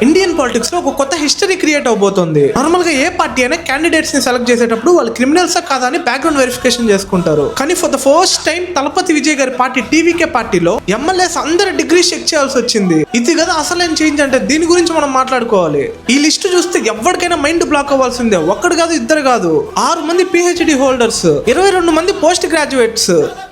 Indian politics లో ఒక కొత్త హిస్టరీ క్రియేట్ అవబోతుంది. నార్మల్ గా ఏ పార్టీ అయినా క్యాండిడేట్స్ ని సెలెక్ట్ చేసేటప్పుడు వాళ్ళు క్రిమినల్సా కాదా అని బ్యాక్గ్రౌండ్ వెరిఫికేషన్ చేసుకుంటారు. కానీ for the first time Thalapathy Vijay గారి పార్టీ టీవీకే పార్టీలో ఎమ్మెల్యేస్ అందరి డిగ్రీ చెక్ చేయాల్సి వచ్చింది. ఇది కదా అసలేం చేంజ్ అంటే దీని గురించి మనం మాట్లాడుకోవాలి. ఈ లిస్ట్ చూస్తే ఎవరికైనా మైండ్ బ్లాక్ అవ్వాల్సిందే. ఒక్కడు కాదు, ఇద్దరు కాదు, 6 మంది PhD హోల్డర్స్, 22 మంది పోస్ట్ గ్రాడ్యుయేట్స్,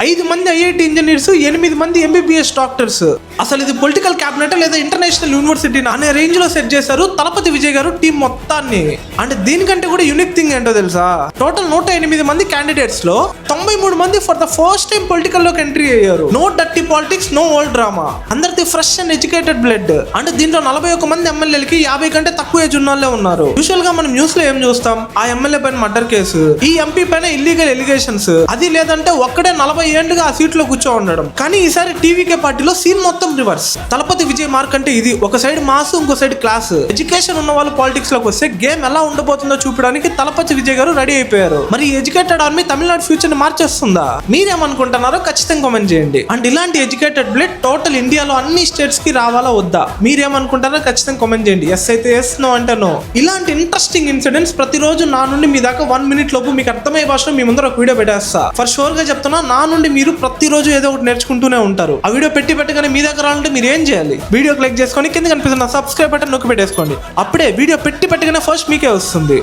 5 మంది IIT ఇంజనీర్స్, 8 మంది MBBS డాక్టర్స్. అసలు ఇది పొలిటికల్ క్యాబినెట్ లేదా ఇంటర్నేషనల్ యూనివర్సిటీ అనే రేంజ్ లో సెట్ చేశారు తలపతి విజయ్ గారు టీం మొత్తాన్ని. అంటే దీనికంటే కూడా యూనిక్ థింగ్ ఏంటో తెలుసా, టోటల్ 108 మంది క్యాండిడేట్స్ లో 93 మంది for the first time political లోకి ఎంట్రీ అయ్యారు. No dirty politics, no old drama, అందరిది ఫ్రెష్ అండ్ ఎడ్యుకేటెడ్ బ్లడ్. అంటే దీంట్లో 41 మంది ఎమ్మెల్యేలకి 50 కంటే తక్కువ ఏజ్ ఉన్న ఉన్నారు. యూజువల్ గా మనం న్యూస్ లో ఏం చూస్తాం, ఆ ఎమ్మెల్యే పైన మర్డర్ కేసు, ఈ ఎంపీ పైన ఇల్లీగల్ ఎలిగేషన్స్, అది లేదంటే ఒక్కడే 40 ఏళ్లుగా ఆ సీట్ లో కూర్చో ఉండడం. కానీ ఈసారి టీవీకే పార్టీలో సీన్ మొత్తం రివర్స్. తలపతి విజయ్ మార్క్ అంటే ఇది, ఒక సైడ్ మాస్, ఇంకో సైడ్ క్లాస్. ఎడ్యుకేషన్ ఉన్న వాళ్ళు పాలిటిక్స్ లోకి వస్తే గేమ్ ఎలా ఉండబోతుందో చూపడానికి తలపతి విజయ్ గారు రెడీ అయిపోయారు. మరి ఎడ్యుకేటెడ్ ఆర్మీ తమిళనాడు ఫ్యూచర్ ని మార్చేస్తుందా? మీరేమనుకుంటున్నారో ఖచ్చితంగా కామెంట్ చేయండి. అండ్ ఇలాంటి ఎడ్యుకేటెడ్ బ్లడ్ టోటల్ ఇండియాలో అన్ని స్టేట్స్ కి రావాలా వద్దా, మీరేమనుకుంటారో ఖచ్చితంగా కామెంట్ చేయండి. ఎస్ అయితే ఎస్, నో అంటే నో. ఇలాంటి ఇంట్రెస్టింగ్ ఇన్సిడెంట్స్ ప్రతిరోజు నా నుండి మీ దాకా 1 మినిట్ లోపు మీకు అర్థమయ్యే భాషలో మీ ముందర ఒక వీడియో పెట్టేస్తా. ఫర్ షూర్ గా చెప్తున్నా, నా నుండి మీరు ప్రతిరోజు ఏదో ఒకటి నేర్చుకుంటూనే ఉంటారు. ఆ వీడియో పెట్టగానే మీ దగ్గర రావాలంటే మీరు ఏం చేయాలి, వీడియో క్లిక్ చేసుకొని కింద కనిపిస్తున్న సబ్స్క్రైబ్ బటన్ నొక్కి పెట్టేసుకోండి. అప్పుడే వీడియో పెట్టగానే ఫస్ట్ మీకే వస్తుంది.